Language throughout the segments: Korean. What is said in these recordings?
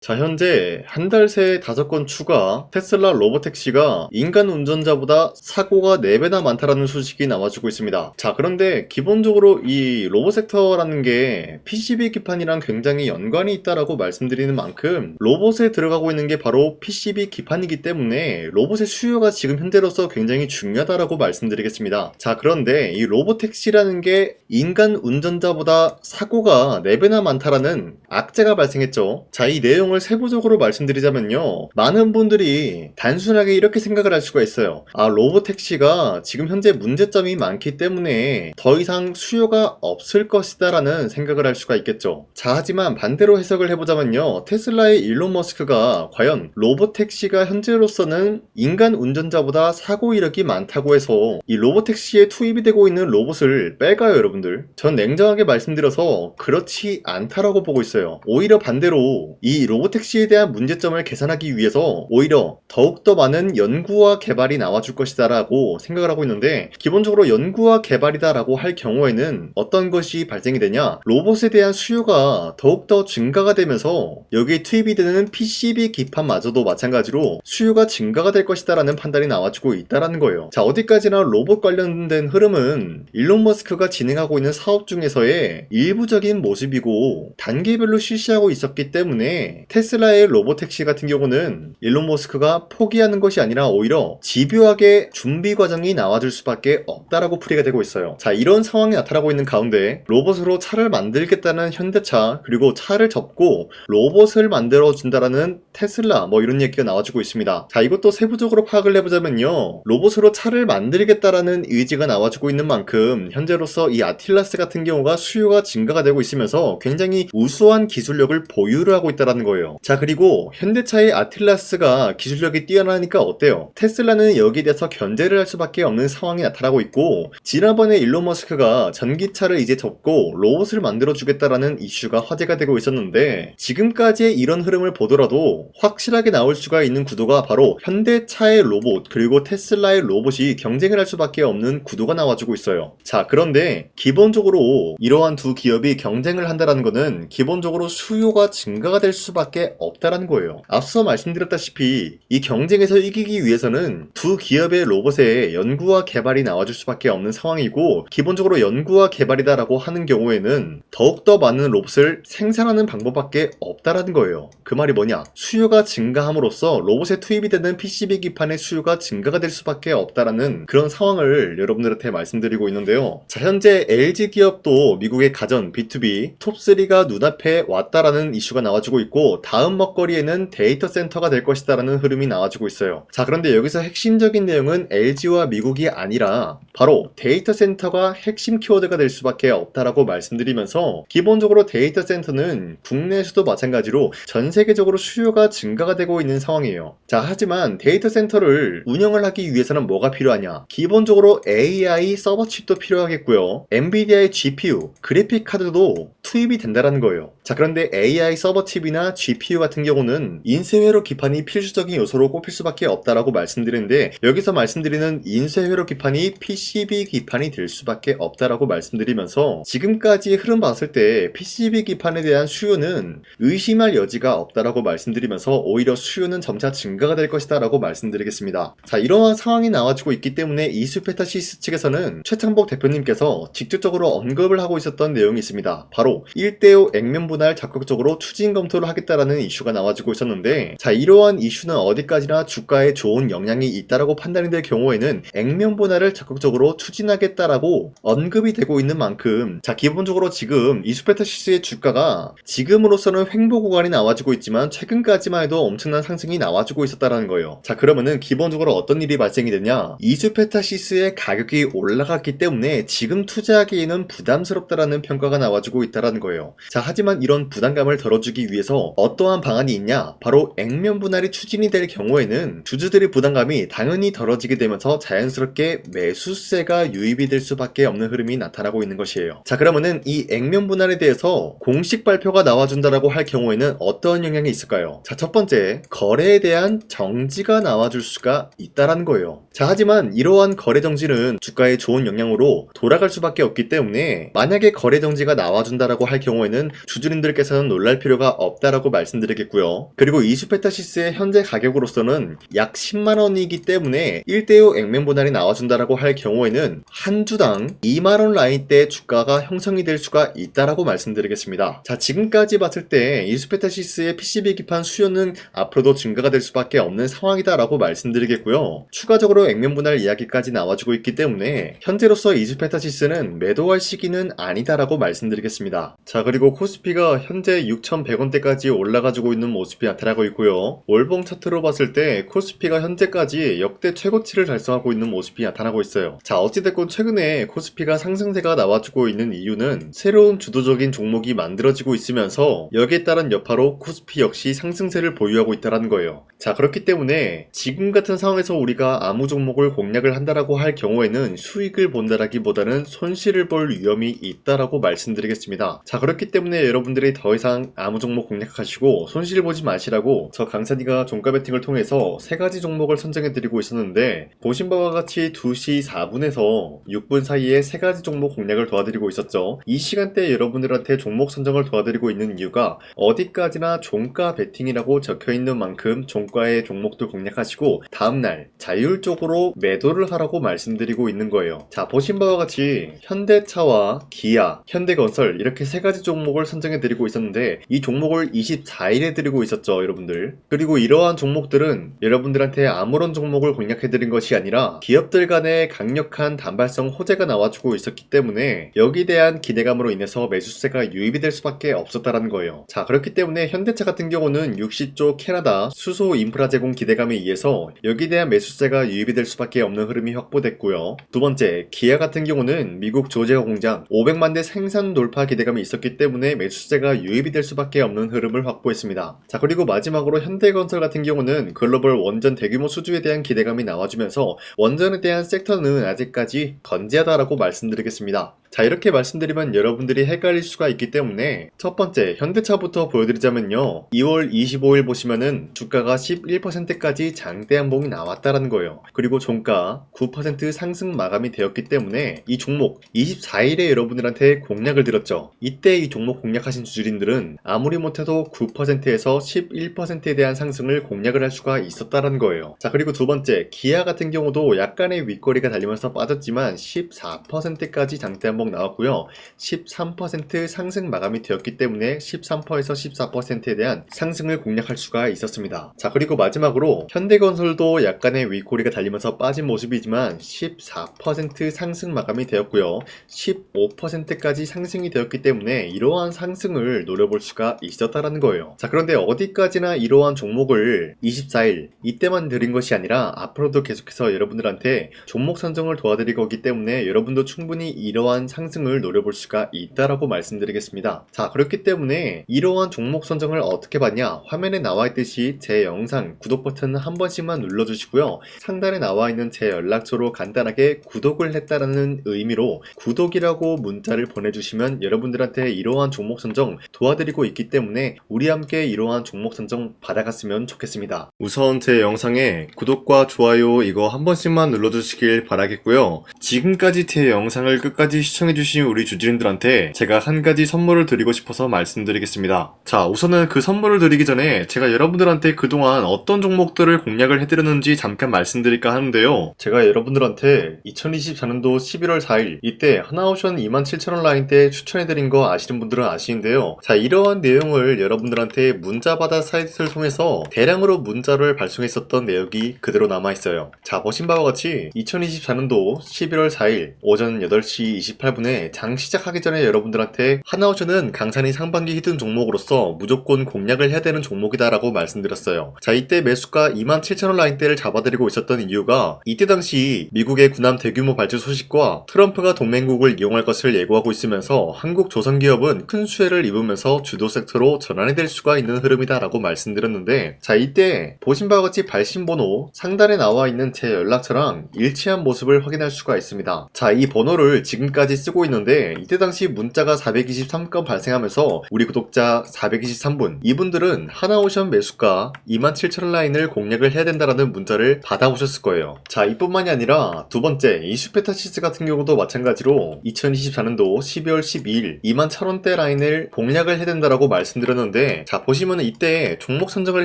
자, 현재 한 달 새에 5건 추가 테슬라 로보택시가 인간 운전자보다 사고가 4배나 많다라는 소식이 나와주고 있습니다. 자, 그런데 기본적으로 이 로봇 섹터라는 게 PCB 기판이랑 굉장히 연관이 있다라고 말씀드리는 만큼 로봇에 들어가고 있는 게 바로 PCB 기판이기 때문에 로봇의 수요가 지금 현재로서 굉장히 중요하다라고 말씀드리겠습니다. 자, 그런데 이 로보택시라는 게 인간 운전자보다 사고가 4배나 많다라는 악재가 발생했죠. 자, 이 내용을 세부적으로 말씀드리자면요, 많은 분들이 단순하게 이렇게 생각을 할 수가 있어요. 아, 로보택시가 지금 현재 문제점이 많기 때문에 더 이상 수요가 없을 것이다 라는 생각을 할 수가 있겠죠. 자, 하지만 반대로 해석을 해보자면요, 테슬라의 일론 머스크가 과연 로보택시가 현재로서는 인간 운전자보다 사고 이력이 많다고 해서 이 로보택시에 투입이 되고 있는 로봇을 뺄까요, 여러분들? 전 냉정하게 말씀드려서 그렇지 않다라고 보고 있어요. 오히려 반대로 이 로보택시에 대한 문제점을 개선하기 위해서 오히려 더욱더 많은 연구와 개발이 나와줄 것이다 라고 생각을 하고 있는데, 기본적으로 연구와 개발이다 라고 할 경우에는 어떤 것이 발생이 되냐, 로봇에 대한 수요가 더욱더 증가가 되면서 여기에 투입이 되는 PCB 기판마저도 마찬가지로 수요가 증가가 될 것이다 라는 판단이 나와주고 있다라는 거예요. 자, 어디까지나 로봇 관련된 흐름은 일론 머스크가 진행하고 있는 사업 중에서의 일부적인 모습이고 단계별로 실시하고 있었기 때문에 테슬라의 로보택시 같은 경우는 일론 머스크가 포기하는 것이 아니라 오히려 집요하게 준비 과정이 나와줄 수밖에 없다라고 풀이가 되고 있어요. 자, 이런 상황이 나타나고 있는 가운데 로봇으로 차를 만들겠다는 현대차, 그리고 차를 접고 로봇을 만들어준다라는 테슬라, 뭐 이런 얘기가 나와주고 있습니다. 자, 이것도 세부적으로 파악을 해보자면요, 로봇으로 차를 만들겠다라는 의지가 나와주고 있는 만큼 현재로서 이 아틸라스 같은 경우가 수요가 증가가 되고 있으면서 굉장히 우수한 기술력을 보유를 하고 있다는 거예요. 자, 그리고 현대차의 아틸라스가 기술력이 뛰어나니까 어때요? 테슬라는 여기에 대해서 견제를 할 수밖에 없는 상황이 나타나고 있고, 지난번에 일론 머스크가 전기차를 이제 접고 로봇을 만들어주겠다라는 이슈가 화제가 되고 있었는데, 지금까지의 이런 흐름을 보더라도 확실하게 나올 수가 있는 구도가 바로 현대차의 로봇 그리고 테슬라의 로봇이 경쟁을 할 수밖에 없는 구도가 나와주고 있어요. 자, 그런데 기본적으로 이러한 두 기업이 경쟁을 한다는 것은 기본적으로 수요가 증가가 될 수밖에 없다라는 거예요. 앞서 말씀드렸다시피 이 경쟁에서 이기기 위해서는 두 기업의 로봇에 연구와 개발이 나와줄 수밖에 없는 상황이고, 기본적으로 연구와 개발이다라고 하는 경우에는 더욱더 많은 로봇을 생산하는 방법밖에 없다라는 거예요. 그 말이 뭐냐, 수요가 증가함으로써 로봇에 투입이 되는 PCB 기판의 수요가 증가가 될 수밖에 없다라는 그런 상황을 여러분들한테 말씀드리고 있는데요. 자, 현재 LG 기업도 미국의 가전 B2B 톱3가 눈앞에 왔다라는 이슈가 나와주고 있고, 다음 먹거리에는 데이터 센터가 될 것이다 라는 흐름이 나와주고 있어요. 자, 그런데 여기서 핵심적인 내용은 LG와 미국이 아니라 바로 데이터 센터가 핵심 키워드가 될 수밖에 없다라고 말씀드리면서, 기본적으로 데이터 센터는 국내에서도 마찬가지로 전 세계적으로 수요가 증가가 되고 있는 상황이에요. 자, 하지만 데이터 센터를 운영을 하기 위해서는 뭐가 필요하냐, 기본적으로 AI 서버 칩도 필요하겠고요, 엔비디아의 GPU 그래픽 카드도 투입이 된다라는 거예요. 자, 그런데 AI 서버 칩이나 GPU 같은 경우는 인쇄회로 기판이 필수적인 요소로 꼽힐 수밖에 없다라고 말씀드리는데, 여기서 말씀드리는 인쇄회로 기판이 PCB 기판이 될 수밖에 없다라고 말씀드리면서, 지금까지 흐름 봤을 때 PCB 기판에 대한 수요는 의심할 여지가 없다라고 말씀드리면서 오히려 수요는 점차 증가가 될 것이다 라고 말씀드리겠습니다. 자, 이러한 상황이 나와주고 있기 때문에 이수페타시스 측에서는 최창복 대표님께서 직접적으로 언급을 하고 있었던 내용이 있습니다. 바로 1대5 액면 분할 적극적으로 추진 검토를 하겠다라는 이슈가 나와주고 있었는데, 자, 이러한 이슈는 어디까지나 주가에 좋은 영향이 있다라고 판단이 될 경우에는 액면 분할을 적극적으로 추진하겠다라고 언급이 되고 있는 만큼, 자, 기본적으로 지금 이수페타시스의 주가가 지금으로서는 횡보 구간이 나와주고 있지만 최근까지만 해도 엄청난 상승이 나와주고 있었다라는 거예요. 자, 그러면은 기본적으로 어떤 일이 발생이 되냐, 이수페타시스의 가격이 올라갔기 때문에 지금 투자하기에는 부담스럽다라는 평가가 나와주고 있다라는 거예요. 자, 하지만 이런 부담감을 덜어주기 위해서 어떠한 방안이 있냐, 바로 액면 분할이 추진이 될 경우에는 주주들의 부담감이 당연히 덜어지게 되면서 자연스럽게 매수세가 유입이 될 수밖에 없는 흐름이 나타나고 있는 것이에요. 자, 그러면은 이 액면 분할에 대해서 공식 발표가 나와준다라고 할 경우에는 어떤 영향이 있을까요? 자, 첫 번째, 거래에 대한 정지가 나와줄 수가 있다라는 거예요. 자, 하지만 이러한 거래 정지는 주가에 좋은 영향으로 돌아갈 수밖에 없기 때문에, 만약에 거래 정지가 나와준다라고 나온다라고 할 경우에는 주주님들께서는 놀랄 필요가 없다라고 말씀드리겠고요. 그리고 이수페타시스의 현재 가격으로서는 약 10만원이기 때문에 1대5 액면 분할이 나와준다라고 할 경우에는 한 주당 2만원 라인대 주가가 형성이 될 수가 있다라고 말씀드리겠습니다. 자, 지금까지 봤을 때 이수페타시스의 PCB 기판 수요는 앞으로도 증가가 될 수밖에 없는 상황이다라고 말씀드리겠고요. 추가적으로 액면 분할 이야기까지 나와주고 있기 때문에 현재로서 이수페타시스는 매도할 시기는 아니다라고 말씀드리겠습니다. 자, 그리고 코스피가 현재 6,100원대까지 올라가지고 있는 모습이 나타나고 있고요. 월봉 차트로 봤을 때 코스피가 현재까지 역대 최고치를 달성하고 있는 모습이 나타나고 있어요. 자, 어찌됐건 최근에 코스피가 상승세가 나와주고 있는 이유는 새로운 주도적인 종목이 만들어지고 있으면서 여기에 따른 여파로 코스피 역시 상승세를 보유하고 있다는 거예요. 자, 그렇기 때문에 지금 같은 상황에서 우리가 아무 종목을 공략을 한다라고 할 경우에는 수익을 본다라기보다는 손실을 볼 위험이 있다라고 말씀드리겠습니다. 자, 그렇기 때문에 여러분들이 더 이상 아무 종목 공략하시고 손실 보지 마시라고 저 강산이가 종가 베팅을 통해서 3가지 종목을 선정해드리고 있었는데, 보신 바와 같이 2시 4분에서 6분 사이에 3가지 종목 공략을 도와드리고 있었죠. 이 시간대에 여러분들한테 종목 선정을 도와드리고 있는 이유가 어디까지나 종가 베팅이라고 적혀있는 만큼 종가의 종목들 공략하시고 다음날 자율적으로 매도를 하라고 말씀드리고 있는 거예요. 자, 보신 바와 같이 현대차와 기아, 현대건설 이렇게 3가지 종목을 선정해드리고 있었는데 이 종목을 24일에 드리고 있었죠, 여러분들. 그리고 이러한 종목들은 여러분들한테 아무런 종목을 공략해드린 것이 아니라 기업들 간의 강력한 단발성 호재가 나와주고 있었기 때문에 여기에 대한 기대감으로 인해서 매수세가 유입이 될 수밖에 없었다는 거예요. 자, 그렇기 때문에 현대차 같은 경우는 60조 캐나다 수소 인프라 제공 기대감에 의해서 여기에 대한 매수세가 유입이 될 수밖에 없는 흐름이 확보됐고요. 두 번째, 기아 같은 경우는 미국 조지아 공장 500만 대 생산 돌파 기대감이 있었기 때문에 매수세가 유입이 될 수밖에 없는 흐름을 확보했습니다. 자, 그리고 마지막으로 현대건설 같은 경우는 글로벌 원전 대규모 수주에 대한 기대감이 나와주면서 원전에 대한 섹터는 아직까지 건재하다라고 말씀드리겠습니다. 자, 이렇게 말씀드리면 여러분들이 헷갈릴 수가 있기 때문에 첫 번째 현대차부터 보여드리자면요, 2월 25일 보시면은 주가가 11%까지 장대 한봉이 나왔다라는 거예요. 그리고 종가 9% 상승 마감이 되었기 때문에 이 종목 24일에 여러분들한테 공략을 드렸죠. 이때 이 종목 공략하신 주주님들은 아무리 못해도 9%에서 11%에 대한 상승을 공략을 할 수가 있었다라는 거예요. 자, 그리고 두 번째, 기아 같은 경우도 약간의 윗거리가 달리면서 빠졌지만 14%까지 장대 한봉 나왔고요. 13% 상승 마감이 되었기 때문에 13%에서 14%에 대한 상승을 공략할 수가 있었습니다. 자, 그리고 마지막으로 현대건설도 약간의 윗꼬리가 달리면서 빠진 모습이지만 14% 상승 마감이 되었고요. 15%까지 상승이 되었기 때문에 이러한 상승을 노려볼 수가 있었다라는 거예요. 자, 그런데 어디까지나 이러한 종목을 24일 이때만 드린 것이 아니라 앞으로도 계속해서 여러분들한테 종목 선정을 도와드릴 거기 때문에 여러분도 충분히 이러한 상승을 노려볼 수가 있다라고 말씀드리겠습니다. 자, 그렇기 때문에 이러한 종목 선정을 어떻게 받냐, 화면에 나와 있듯이 제 영상 구독 버튼 한 번씩만 눌러주시고요. 상단에 나와 있는 제 연락처로 간단하게 구독을 했다라는 의미로 구독이라고 문자를 보내주시면 여러분들한테 이러한 종목 선정 도와드리고 있기 때문에 우리 함께 이러한 종목 선정 받아갔으면 좋겠습니다. 우선 제 영상에 구독과 좋아요 이거 한 번씩만 눌러주시길 바라겠고요. 지금까지 제 영상을 끝까지 시청해주신 우리 주주님들한테 제가 한 가지 선물을 드리고 싶어서 말씀드리겠습니다. 자, 우선은 그 선물을 드리기 전에 제가 여러분들한테 그동안 어떤 종목들을 공략을 해드렸는지 잠깐 말씀드릴까 하는데요. 제가 여러분들한테 2024년도 11월 4일 이때 하나오션 27,000원 라인대 추천해드린 거 아시는 분들은 아시는데요. 자, 이러한 내용을 여러분들한테 문자받아 사이트를 통해서 대량으로 문자를 발송했었던 내역이 그대로 남아있어요. 자, 보신 바와 같이 2024년도 11월 4일 오전 8시 28분에 장 시작하기 전에 여러분들한테 하나오션은 강산이 상반기 히든 종목으로서 무조건 공략을 해야 되는 종목이다 라고 말씀드렸어요. 자, 이때 매수가 27,000원 라인대를 잡아드리고 있었던 이유가 이때 당시 미국의 군함 대규모 발주 소식과 트럼프가 동맹국을 이용할 것을 예고하고 있으면서 한국 조선기업은 큰 수혜를 입으면서 주도 섹터로 전환이 될 수가 있는 흐름이다 라고 말씀드렸는데, 자, 이때 보신 바와 같이 발신번호 상단에 나와 있는 제 연락처랑 일치한 모습을 확인할 수가 있습니다. 자, 이 번호를 지금까지 쓰고 있는데 이때 당시 문자가 423건 발생하면서 우리 구독자 423분 이분들은 하나오션 매수가 27,000원 라인을 공략을 해야 된다라는 문자를 받아오셨을 거예요. 자, 이뿐만이 아니라 두 번째 이슈페타시스 같은 경우도 마찬가지로 2024년도 12월 12일 21,000원대 라인을 공략을 해야 된다라고 말씀드렸는데, 자 보시면은 이때 종목 선정을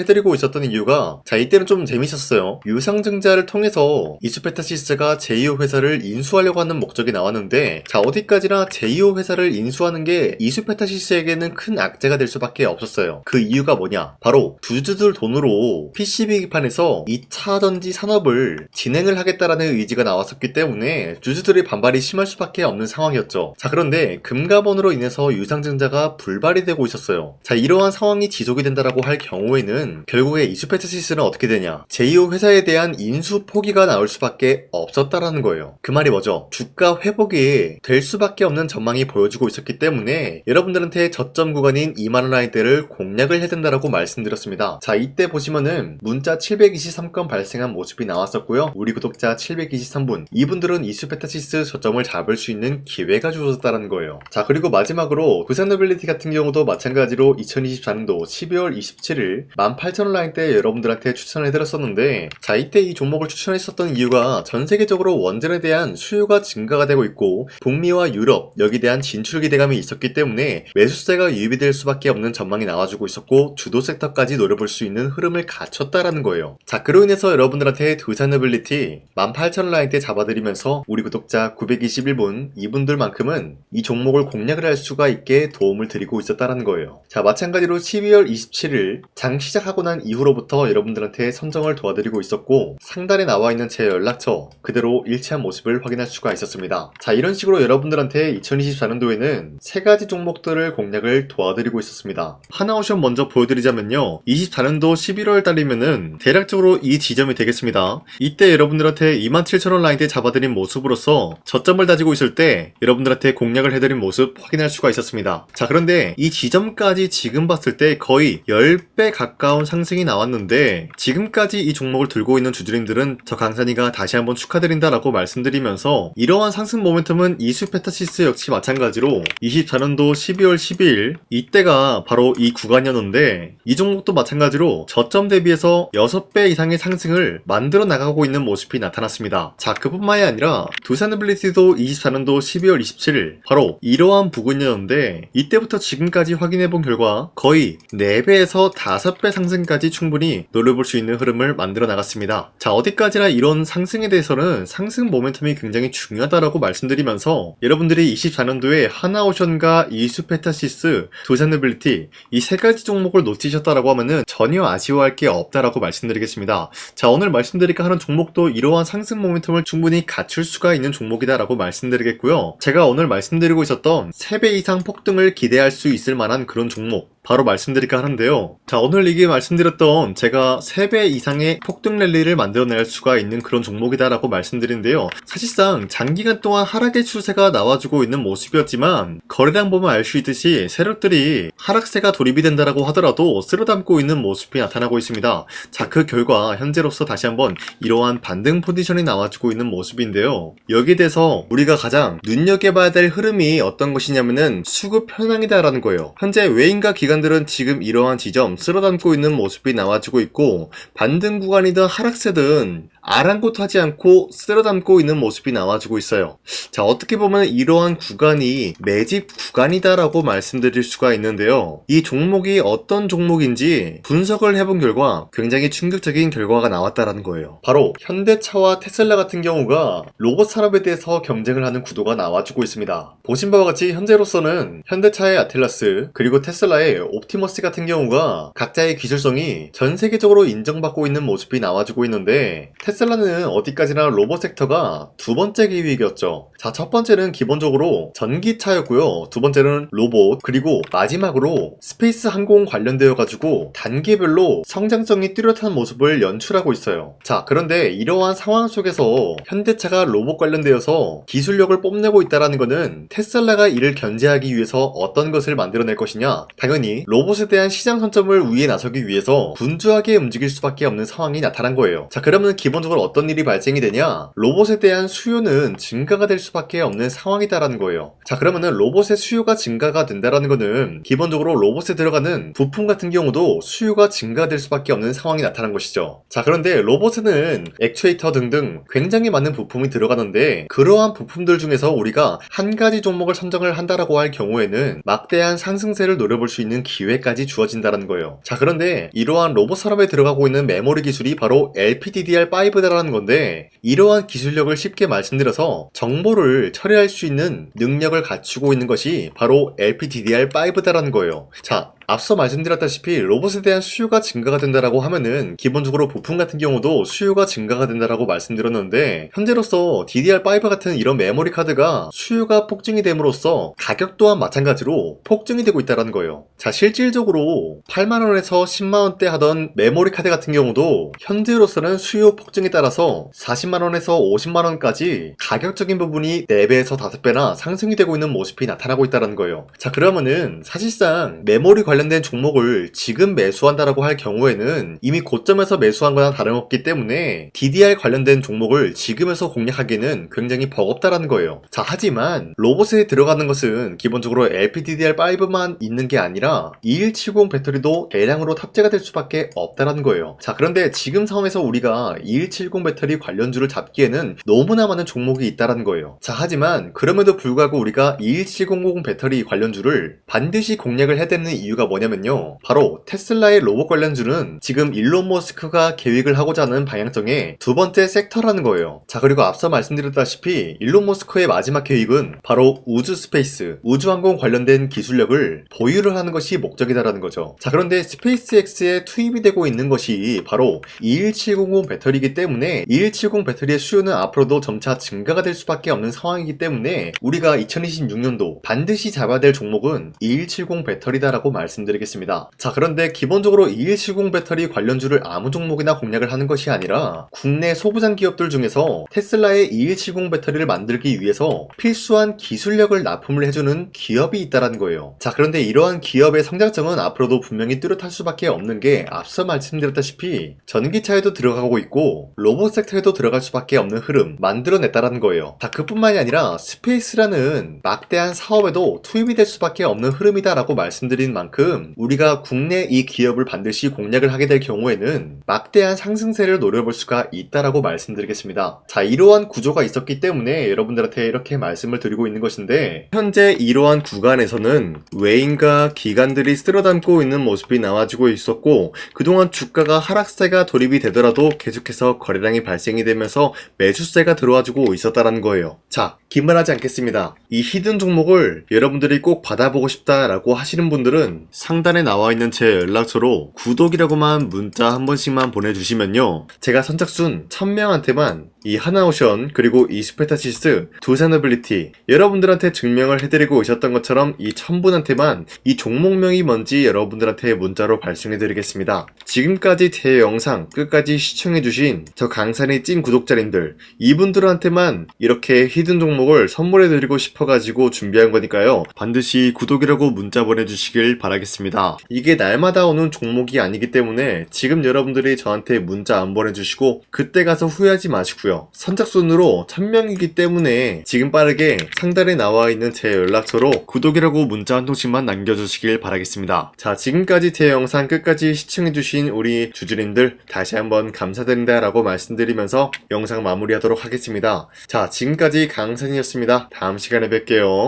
해드리고 있었던 이유가, 자 이때는 좀 재밌었어요. 유상증자를 통해서 이슈페타시스가 제2호 회사를 인수하려고 하는 목적이 나왔는데, 자 어디까지나 제2호 회사를 인수하는 게 이슈페타시스에게는 큰 악재가 될 수밖에 없었어요. 그 이유가 뭐냐, 바로 주주들 돈으로 PCB 기판에서 2차 전지 산업을 진행을 하겠다라는 의지가 나왔었기 때문에 주주들의 반발이 심할 수밖에 없는 상황이었죠. 자 그런데 금가본으로 인해서 유상증자가 불발이 되고 있었어요. 자 이러한 상황이 지속이 된다라고 할 경우에는 결국에 이슈페타시스는 어떻게 되냐, 제2호 회사에 대한 인수 포기가 나올 수밖에 없었다라는 거예요. 그 말이 뭐죠? 주가 회복이 될 수밖에 없는 전망이 보여지고 있었기 때문에 여러분들한테 저점 구간인 2만원 라인대를 공략을 해야 된다라고 말씀드렸습니다. 자 이때 보시면은 문자 723건 발생한 모습이 나왔었고요. 우리 구독자 723분 이분들은 이슈페타시스 저점을 잡을 수 있는 기회가 주어졌다는 거예요. 자 그리고 마지막으로 부산노빌리티 같은 경우도 마찬가지로 2024년도 12월 27일 18,000원 라인대 여러분들한테 추천을 해드렸었는데, 자 이때 이 종목을 추천했었던 이유가 전 세계적으로 원전에 대한 수요가 증가가 되고 있고 북미와 유럽 여기에 대한 진출 기대감이 있었기 때문에 매수세가 유입이 될 수밖에 없는 전망이 나와주고 있었고 주도 섹터까지 노려볼 수 있는 흐름을 갖췄다라는 거예요. 자 그로 인해서 여러분들한테 두산노빌리티 18,000원 라인대 잡아드리면서 우리 구독자 921분 이분들만큼은 이 종목을 공략을 할 수가 있게 도움을 드리고 있었다라는 거예요. 자 마찬가지로 12월 27일 장 시작하고 난 이후로부터 여러분들한테 선정을 도와드리고 있었고 상단에 나와있는 제 연락처 그대로 일치한 모습을 확인할 수가 있었습니다. 자 이런 식으로 여러분들한테 2024년도에는 세 가지 종목들을 공략을 도와드리고 있었습니다. 하나오션 먼저 보여드리자면요, 24년도 11월 달이면은 대략적으로 이 지점이 되겠습니다. 이때 여러분들한테 27,000원 라인대 잡아드린 모습으로서 저점을 다지고 있을 때 여러분들한테 공략을 해드린 모습 확인할 수가 있었습니다. 자 그런데 이 지점까지 지금 봤을 때 거의 10배 가까운 상승이 나왔는데, 지금까지 이 종목을 들고 있는 주주님들은 저 강산이가 다시 한번 축하드린다라고 말씀드리면서, 이러한 상승 모멘텀은 이슈페타시스 역시 마찬가지로 24년도 12월 12일 이때가 바로 이 구간이었는데, 이 종목도 마찬가지로 저점 대비해서 6배 이상의 상승을 만들어 나가고 있는 모습이 나타났습니다. 자 그뿐만이 아니라 두산노빌리티도 24년도 12월 27일 바로 이러한 부근이었는데, 이때부터 지금까지 확인해본 결과 거의 4배에서 5배 상승까지 충분히 노려볼 수 있는 흐름을 만들어 나갔습니다. 자 어디까지나 이런 상승에 대해서는 상승 모멘텀이 굉장히 중요하다라고 말씀드리면서, 여러분들이 24년도에 하나오션과 이슈페타시스, 두산노빌리티 이 세 가지 종목을 놓치셨다라고 하면은 전혀 아쉬워할 게 없다라고 말씀드리겠습니다. 자 오늘 말씀드릴까 하는 종목도 이러한 상승 모멘텀을 충분히 갖출 수가 있는 종목이다라고 말씀드리겠고요. 제가 오늘 말씀드리고 있었던 3배 이상 폭등을 기대할 수 있을 만한 그런 종목 바로 말씀드릴까 하는데요. 자 오늘 이게 말씀드렸던 제가 3배 이상의 폭등 랠리를 만들어낼 수가 있는 그런 종목이다라고 말씀드리는데요. 사실상 장기간 동안 하락의 추세가 나와주고 있는 모습이었지만 거래량 보면 알 수 있듯이 세력들이 하락세가 돌입이 된다라고 하더라도 쓸어담고 있는 모습이 나타나고 있습니다. 자 그 결과 현재로서 다시 한번 이러한 반등 포지션이 나와주고 있는 모습인데요. 여기에 대해서 우리가 가장 눈여겨봐야 될 흐름이 어떤 것이냐면은 수급 현황이다라는 거예요. 현재 외인과 기관들은 지금 이러한 지점 쓸어담고 있는 모습이 나와주고 있고, 반등 구간이든 하락세든 아랑곳하지 않고 쓸어담고 있는 모습이 나와주고 있어요. 자 어떻게 보면 이러한 구간이 매집 구간이다라고 말씀드릴 수가 있는데요. 이 종목이 어떤 종목인지 분석을 해본 결과 굉장히 충격적인 결과가 나왔다라는 거예요. 바로 현대차와 테슬라 같은 경우가 로봇 산업에 대해서 경쟁을 하는 구도가 나와주고 있습니다. 보신 바와 같이 현재로서는 현대차의 아틀라스 그리고 테슬라의 옵티머스 같은 경우가 각자의 기술성이 전 세계적으로 인정받고 있는 모습이 나와주고 있는데, 테슬라는 어디까지나 로봇 섹터가 두 번째 기획이었죠. 자, 첫 번째는 기본적으로 전기차였고요. 두 번째는 로봇, 그리고 마지막으로 스페이스 항공 관련되어 가지고 단계별로 성장성이 뚜렷한 모습을 연출하고 있어요. 자, 그런데 이러한 상황 속에서 현대차가 로봇 관련되어서 기술력을 뽐내고 있다는 것은 테슬라가 이를 견제하기 위해서 어떤 것을 만들어낼 것이냐, 당연히 로봇에 대한 시장 시장 선점을 위해 나서기 위해서 분주하게 움직일 수밖에 없는 상황이 나타난 거예요. 자, 그러면 기본적으로 기본적으로 어떤 일이 발생이 되냐? 로봇에 대한 수요는 증가가 될 수밖에 없는 상황이다라는 거예요. 자, 그러면은 로봇의 수요가 증가가 된다라는 거는 기본적으로 로봇에 들어가는 부품 같은 경우도 수요가 증가될 수밖에 없는 상황이 나타난 것이죠. 자, 그런데 로봇에는 액추에이터 등등 굉장히 많은 부품이 들어가는데 그러한 부품들 중에서 우리가 한 가지 종목을 선정을 한다라고 할 경우에는 막대한 상승세를 노려볼 수 있는 기회까지 주어진다는 거예요. 자, 그런데 이러한 로봇 산업에 들어가고 있는 메모리 기술이 바로 LPDDR5다라는 건데 이러한 기술력을 쉽게 말씀드려서 정보를 처리할 수 있는 능력을 갖추고 있는 것이 바로 LPDDR5다라는 거예요. 자, 앞서 말씀드렸다시피 로봇에 대한 수요가 증가가 된다라고 하면은 기본적으로 부품 같은 경우도 수요가 증가가 된다라고 말씀드렸는데 현재로서 DDR5 같은 이런 메모리 카드가 수요가 폭증이 됨으로써 가격 또한 마찬가지로 폭증이 되고 있다는 거예요. 자, 실질적으로 8만원에서 10만원대 하던 메모리 카드 같은 경우도 현재로서는 수요 폭증에 따라서 40만원에서 50만원까지 가격적인 부분이 4배에서 5배나 상승이 되고 있는 모습이 나타나고 있다는 거예요. 자, 그러면은 사실상 메모리 관련된 종목을 지금 매수한다라고 할 경우에는 이미 고점에서 매수한 거나 다름없기 때문에 DDR 관련된 종목을 지금에서 공략하기는 굉장히 버겁다라는 거예요. 자, 하지만 로봇에 들어가는 것은 기본적으로 LPDDR5만 있는 게 아니라 2170 배터리도 대량으로 탑재가 될 수밖에 없다라는 거예요. 자, 그런데 지금 상황에서 우리가 2170 배터리 관련주를 잡기에는 너무나 많은 종목이 있다라는 거예요. 자, 하지만 그럼에도 불구하고 우리가 21700 배터리 관련주를 반드시 공략을 해야 되는 이유가 뭐냐면요, 바로 테슬라의 로봇 관련주는 지금 일론 머스크가 계획을 하고자 하는 방향성의 두 번째 섹터라는 거예요. 자, 그리고 앞서 말씀드렸다시피 일론 머스크의 마지막 계획은 바로 우주 스페이스, 우주항공 관련된 기술력을 보유를 하는 것이 목적이다라는 거죠. 자, 그런데 스페이스X에 투입이 되고 있는 것이 바로 21700 배터리이기 때문에 2170 배터리의 수요는 앞으로도 점차 증가가 될 수밖에 없는 상황이기 때문에 우리가 2026년도 반드시 잡아야 될 종목은 2170 배터리다라고 말씀드리겠습니다. 자, 그런데 기본적으로 2170 배터리 관련주를 아무 종목이나 공략을 하는 것이 아니라 국내 소부장 기업들 중에서 테슬라의 2170 배터리를 만들기 위해서 필수한 기술력을 납품을 해주는 기업이 있다는 거예요. 자, 그런데 이러한 기업의 성장성은 앞으로도 분명히 뚜렷할 수밖에 없는 게 앞서 말씀드렸다시피 전기차에도 들어가고 있고 로봇 섹터에도 들어갈 수밖에 없는 흐름 만들어냈다는 거예요. 자, 그뿐만이 아니라 스페이스라는 막대한 사업에도 투입이 될 수밖에 없는 흐름이다라고 말씀드린 만큼 우리가 국내 이 기업을 반드시 공략을 하게 될 경우에는 막대한 상승세를 노려볼 수가 있다라고 말씀드리겠습니다. 자, 이러한 구조가 있었기 때문에 여러분들한테 이렇게 말씀을 드리고 있는 것인데 현재 이러한 구간에서는 외인과 기관들이 쓸어담고 있는 모습이 나와지고 있었고 그동안 주가가 하락세가 돌입이 되더라도 계속해서 거래량이 발생이 되면서 매수세가 들어와주고 있었다는 거예요. 자, 기만하지 않겠습니다. 이 히든 종목을 여러분들이 꼭 받아보고 싶다라고 하시는 분들은 상단에 나와있는 제 연락처로 구독이라고만 문자 한 번씩만 보내주시면요, 제가 선착순 1000명한테만 이 하나오션 그리고 이 스페타시스 두 사너빌리티 여러분들한테 증명을 해드리고 있었던 것처럼 이 1000분한테만 이 종목명이 뭔지 여러분들한테 문자로 발송해드리겠습니다. 지금까지 제 영상 끝까지 시청해주신 저 강산의 찐 구독자님들 이분들한테만 이렇게 히든 종목을 선물해드리고 싶어가지고 준비한 거니까요, 반드시 구독이라고 문자 보내주시길 바라겠습니다. 이게 날마다 오는 종목이 아니기 때문에 지금 여러분들이 저한테 문자 안 보내주시고 그때 가서 후회하지 마시고요, 선착순으로 1000명이기 때문에 지금 빠르게 상단에 나와있는 제 연락처로 구독이라고 문자 한 통씩만 남겨주시길 바라겠습니다. 자, 지금까지 제 영상 끝까지 시청해주신 우리 주주님들 다시 한번 감사드린다 라고 말씀드리면서 영상 마무리하도록 하겠습니다. 자, 지금까지 강산이었습니다. 다음 시간에 뵐게요.